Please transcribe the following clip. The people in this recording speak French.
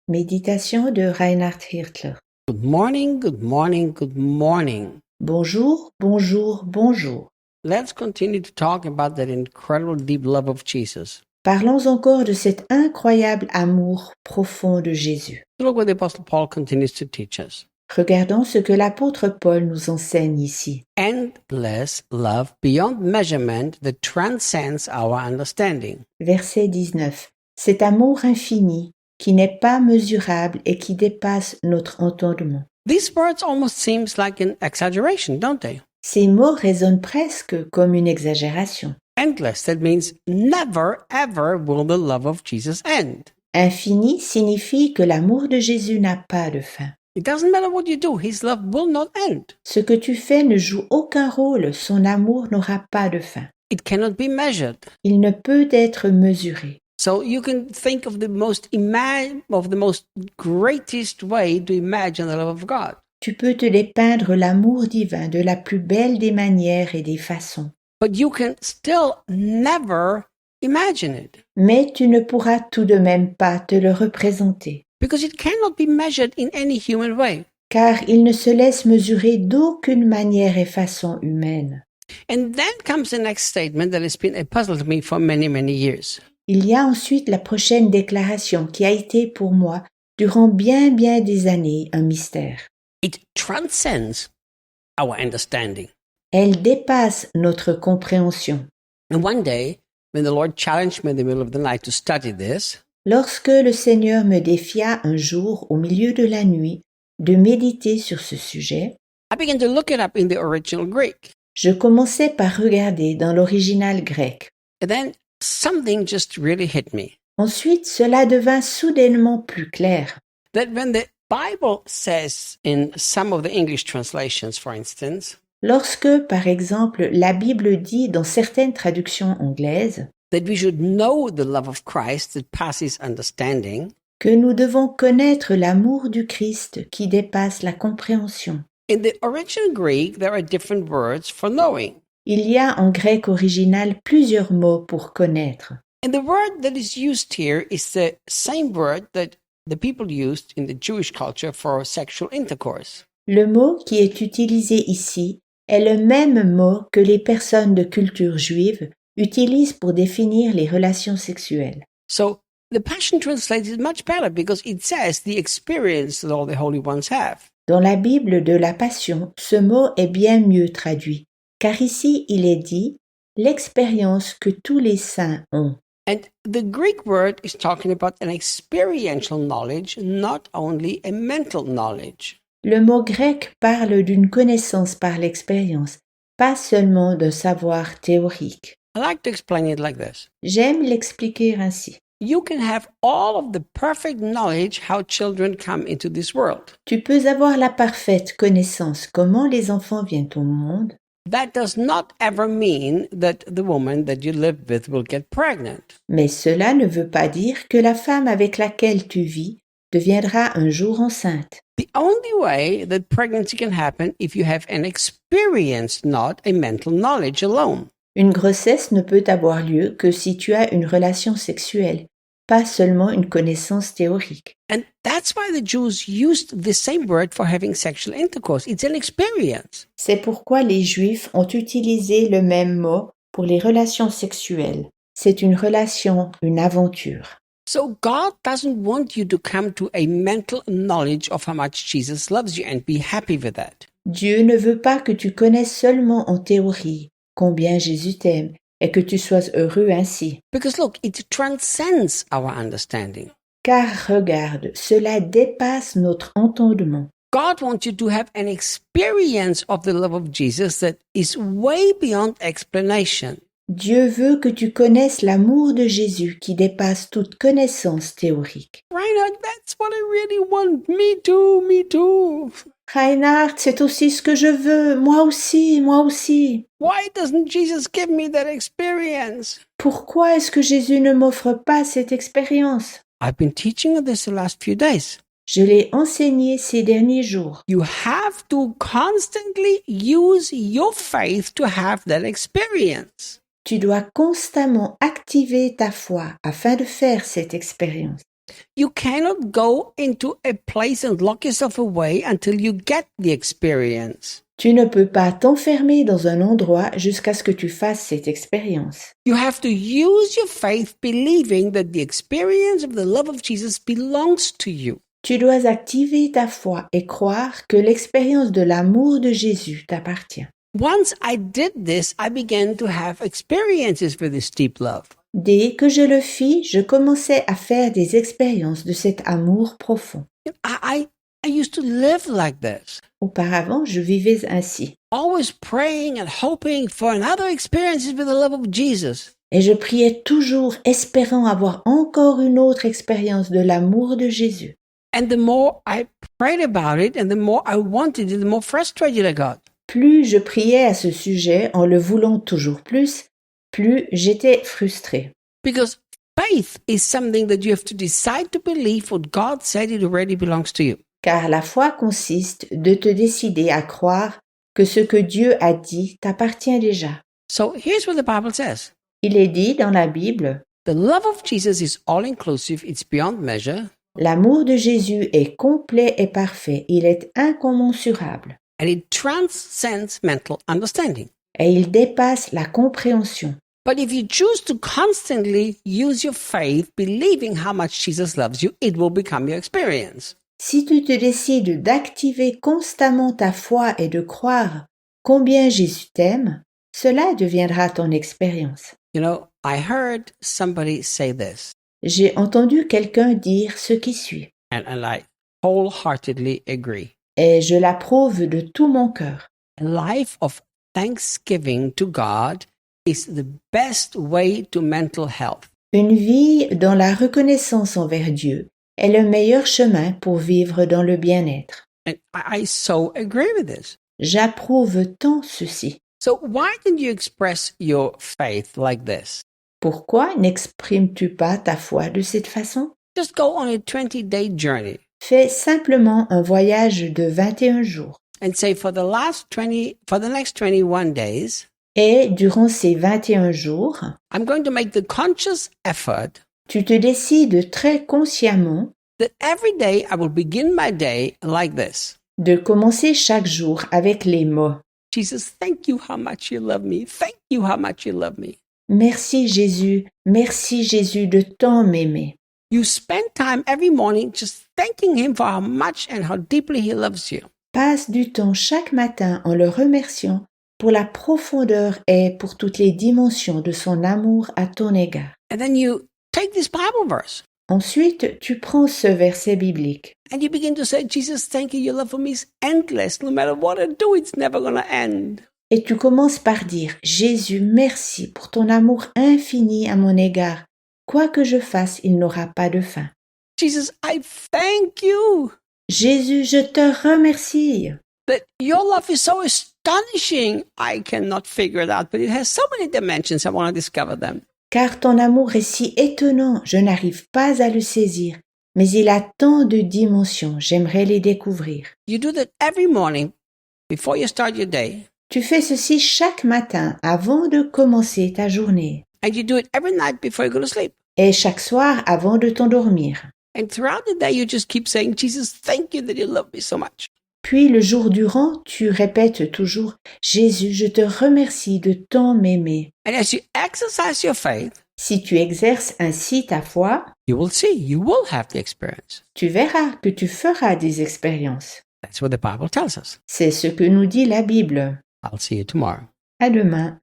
Méditation de Reinhard Hirtler. Good morning, good morning, good morning. Bonjour, bonjour, bonjour. Let's continue to talk about that incredible deep love of Jesus. Parlons encore de cet incroyable amour profond de Jésus. Look what the Apostle Paul continues to teach us. Regardons ce que l'apôtre Paul nous enseigne ici. Endless love beyond measurement that transcends our understanding. Verset 19. Cet amour infini qui n'est pas mesurable et qui dépasse notre entendement. These words almost seems like an exaggeration, don't they? Ces mots résonnent presque comme une exagération. Endless, that means never ever will the love of Jesus end. Infini signifie que l'amour de Jésus n'a pas de fin. It doesn't matter what you do, his love will not end. Ce que tu fais ne joue aucun rôle, son amour n'aura pas de fin. It cannot be measured. Il ne peut être mesuré. So you can think of the most greatest way to imagine the love of God. Tu peux te dépeindre l'amour divin de la plus belle des manières et des façons. But you can still never imagine it. Mais tu ne pourras tout de même pas te le représenter. Because it cannot be measured in any human way. Car il ne se laisse mesurer d'aucune manière et façon humaine. And then comes the next statement that has been a puzzle to me for many, many years. Il y a ensuite la prochaine déclaration qui a été pour moi, durant bien des années, un mystère. It transcends our understanding. Elle dépasse notre compréhension. And one day, when the Lord challenged me in the middle of the night to study this, Lorsque le Seigneur me défia un jour, au milieu de la nuit, de méditer sur ce sujet, I began to look it up in the original Greek. je commençai par regarder dans l'original grec. And then something just really hit me. Ensuite, cela devint soudainement plus clair. That when the Bible says in some of the English translations, for instance, Lorsque, par exemple, la Bible dit dans certaines traductions anglaises that we should know the love of Christ that passes understanding, que nous devons connaître l'amour du Christ qui dépasse la compréhension. in the original Greek, there are different words for knowing. Il y a en grec original plusieurs mots pour connaître. And the word that is used here is the same word that the people used in the Jewish culture for sexual intercourse. Le mot qui est utilisé ici est le même mot que les personnes de culture juive utilisent pour définir les relations sexuelles. So the Passion translates it much better because it says the experience that all the holy ones have. Dans la Bible de la Passion, ce mot est bien mieux traduit, car ici il est dit « l'expérience que tous les saints ont ». And the Greek word is talking about an experiential knowledge, not only a mental knowledge. Le mot grec parle d'une connaissance par l'expérience, pas seulement d'un savoir théorique. I like to explain it like this. J'aime l'expliquer ainsi. You can have all of the perfect knowledge how children come into this world. Tu peux avoir la parfaite connaissance comment les enfants viennent au monde. That does not ever mean that the woman that you live with will get pregnant. Mais cela ne veut pas dire que la femme avec laquelle tu vis deviendra un jour enceinte. The only way that pregnancy can happen if you have an experience, not a mental knowledge alone. Une grossesse ne peut avoir lieu que si tu as une relation sexuelle, pas seulement une connaissance théorique. And that's why the Jews used the same word for having sexual intercourse. It's an experience. C'est pourquoi les Juifs ont utilisé le même mot pour les relations sexuelles. C'est une relation, une aventure. So God doesn't want you to come to a mental knowledge of how much Jesus loves you and be happy with that. Dieu ne veut pas que tu connaisses seulement en théorie combien Jésus t'aime et que tu sois heureux ainsi. Because look, it transcends our understanding. Car regarde, cela dépasse notre entendement. God wants you to have an experience of the love of Jesus that is way beyond explanation. Dieu veut que tu connaisses l'amour de Jésus qui dépasse toute connaissance théorique. Reinhard, that's what I really want. Me too, me too. Reinhard, c'est aussi ce que je veux. Moi aussi, moi aussi. Why doesn't Jesus give me that experience? Pourquoi est-ce que Jésus ne m'offre pas cette expérience? I've been teaching on this the last few days. Je l'ai enseigné ces derniers jours. You have to constantly use your faith to have that experience. Tu dois constamment activer ta foi afin de faire cette expérience. You cannot go into a place and lock yourself away until you get the experience. Tu ne peux pas t'enfermer dans un endroit jusqu'à ce que tu fasses cette expérience. You have to use your faith believing that the experience of the love of Jesus belongs to you. Tu dois activer ta foi et croire que l'expérience de l'amour de Jésus t'appartient. Once I did this, I began to have experiences with this deep love. Dès que je le fis, je commençais à faire des expériences de cet amour profond. I used to live like this, Auparavant, je vivais ainsi. always praying and hoping for another experiences with the love of Jesus. Et je priais toujours, espérant avoir encore une autre expérience de l'amour de Jésus. And the more I prayed about it and the more I wanted it, the more frustrated I got. Plus je priais à ce sujet en le voulant toujours plus j'étais frustrée. Because faith is something that you have to decide to believe what God said it already belongs to you. Car la foi consiste de te décider à croire que ce que Dieu a dit t'appartient déjà. So here's what the Bible says. Il est dit dans la Bible, The love of Jesus is all-inclusive, it's beyond measure, l'amour de Jésus est complet et parfait, il est incommensurable and it transcends mental understanding. et il dépasse la compréhension. But if you choose to constantly use your faith, believing how much Jesus loves you, it will become your experience. Si tu te décides d'activer constamment ta foi et de croire combien Jésus t'aime, cela deviendra ton expérience. You know, I heard somebody say this, J'ai entendu quelqu'un dire ce qui suit, and I wholeheartedly agree. et je l'approuve de tout mon cœur. A life of thanksgiving to God is the best way to mental health. Une vie dans la reconnaissance envers Dieu est le meilleur chemin pour vivre dans le bien-être. And I so agree with this. J'approuve tant ceci. So why didn't you express your faith like this? Pourquoi n'exprimes-tu pas ta foi de cette façon? Just go on a 20-day journey Fais simplement un voyage de 21 jours. and say for the next 21 days, Et durant ces 21 jours, I'm going to make the conscious effort tu te décides très consciemment that every day I will begin my day like this. de commencer chaque jour avec les mots « Jesus, thank you how much you love me. Thank you how much you love me. Merci Jésus de tant m'aimer. You spend time every morning just thanking him for how much and how deeply he loves you. » Passe du temps chaque matin en le remerciant pour la profondeur et pour toutes les dimensions de son amour à ton égard. And then you take this Bible verse Ensuite, tu prends ce verset biblique and you begin to say, Jesus, thank you. Your love for me is endless. No matter what I do, it's never going to end. et tu commences par dire « Jésus, merci pour ton amour infini à mon égard. Quoi que je fasse, il n'aura pas de fin. Jesus, I thank you Jésus, je te remercie. that your love is so astonishing. I cannot figure it out, but it has so many dimensions. I want to discover them. Car ton amour est si étonnant, je n'arrive pas à le saisir. Mais il a tant de dimensions, j'aimerais les découvrir. You do that every morning before you start your day, Tu fais ceci chaque matin avant de commencer ta journée and you do it every night before you go to sleep. et chaque soir avant de t'endormir. And throughout the day, you just keep saying, Jesus, thank you that you love me so much. Puis le jour durant, tu répètes toujours « Jésus, je te remercie de tant m'aimer. And as you exercise your faith, » Si tu exerces ainsi ta foi, you will have the experience. tu verras que tu feras des expériences. That's what the Bible tells us. C'est ce que nous dit la Bible. I'll see you tomorrow. À demain.